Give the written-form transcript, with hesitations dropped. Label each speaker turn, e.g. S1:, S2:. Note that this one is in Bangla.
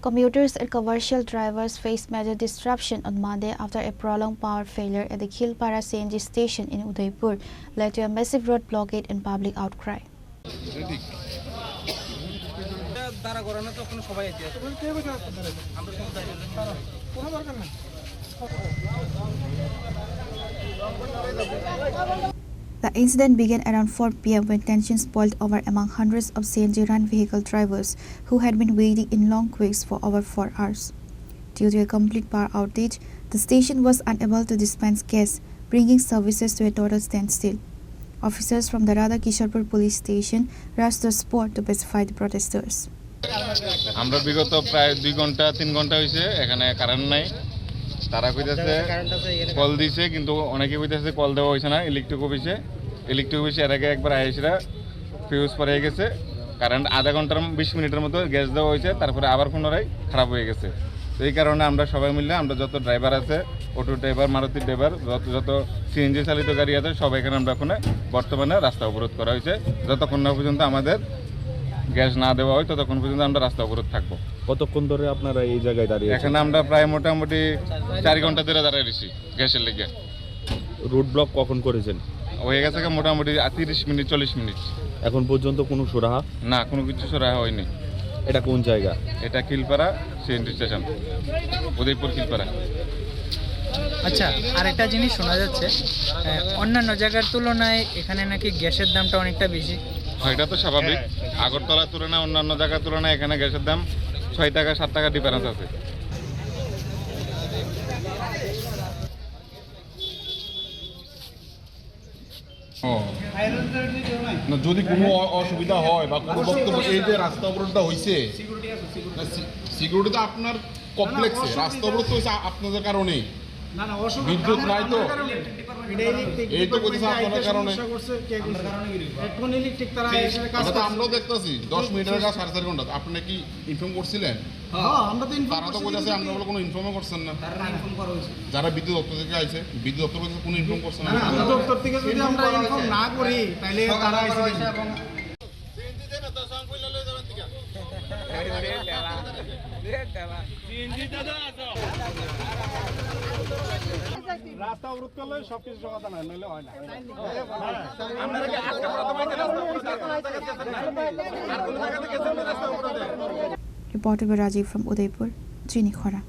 S1: Commuters and commercial drivers faced major disruption on Monday after a prolonged power failure at the Khilpara CNG station in Udaipur led to a massive road blockade and public outcry. The incident began around 4 p.m. when tensions boiled over among hundreds of CNG-run vehicle drivers who had been waiting in long queues for over 4 hours. Due to a complete power outage, the station was unable to dispense gas, bringing services to a total standstill. Officers from the Radha Kisharpur police station rushed to the spot to pacify the protesters.
S2: আমরা বিগত প্রায় 2 ঘন্টা 3 ঘন্টা হইছে এখানে কারেন্ট নাই তারা কইতাছে কল দিছে কিন্তু অনেকে কইতাছে কল দেওয়া হইছে না ইলেকট্রিক অফিসে এর আগে একবার আইসিরা ফিউজ পড়ে গেছে কারেন্ট আধা ঘন্টার 20 মিনিটের মতো গ্যাস দেওয়া হইছে তারপরে আবার পুনরায় খারাপ হয়ে গেছে তো এই কারণে আমরা সবাই মিলে আমরা যত ড্রাইভার আছে অটো ড্রাইভার মারুতি ড্রাইভার যত সিএনজি চালিত গাড়ি আছে সবাই এখানে আমরা এখন বর্তমানে রাস্তা অবরোধ করা হয়েছে যতক্ষণ না পর্যন্ত আমাদের গ্যাস না দেওয়া হয় ততক্ষণ পর্যন্ত আমরা রাস্তা অবরোধ থাকবো।
S3: কতক্ষণ ধরে আপনারা এই জায়গায় দাঁড়িয়ে
S2: এখানে আমরা প্রায় মোটামুটি 4 ঘন্টা ধরে দাঁড়িয়ে রয়েছি গ্যাসের লেগে।
S3: রুট ব্লক কখন করেছেন?
S2: হয়ে গেছে মোটামুটি 30 মিনিট 40 মিনিট।
S3: এখন পর্যন্ত কোনো সুরাহা?
S2: না, কোনো কিছু সুরাহা হয়নি।
S3: এটা কোন জায়গা?
S2: এটা খিলপাড়া সিএনজি স্টেশন, উদয়পুর খিলপাড়া।
S4: আচ্ছা, আরেকটা জিনিস শোনা যাচ্ছে অন্যান্য জায়গার তুলনায় এখানে নাকি গ্যাসের দামটা অনেকটা বেশি।
S2: এটা তো স্বাভাবিক, আগরতলার তুলনায় অন্যান্য জায়গার তুলনায় এখানে গ্যাসের দাম 6 টাকা 7 টাকা ডিফারেন্স আছে।
S5: যদি কোনো অসুবিধা হয় বা কোনো বক্তব্য এই যে রাস্তা অবরোধটা হয়েছে, সিকিউরিটি তো আপনার কমপ্লেক্সে, রাস্তা অবরোধ হয়েছে আপনাদের কারণেই, বিদ্যুৎ নাই তো এই তো বলতেছে আপনাদের কারণে। আমরাও দেখতেছি 10 মিনিটের কাজ 4.5 ঘন্টা। আপনি কি ইনফর্ম করছিলেন? তারা তো বলতেছে আমরা বলে কোনো ইনফর্মও করছেন না। যারা বিদ্যুৎ দপ্তর থেকে আইছে, বিদ্যুৎ দপ্তর থেকে কোনো ইনফর্ম করছেন না।
S6: বিদ্যুৎ দপ্তর থেকে যদি আমরা ইনফর্ম না করি তাহলে তারা আইছে এবং রাস্তা অবরোধ করলে সবকিছু সমাধান হয়, নইলে হয় না।
S1: Reported by Rajiv from Udaipur, Chini Khora.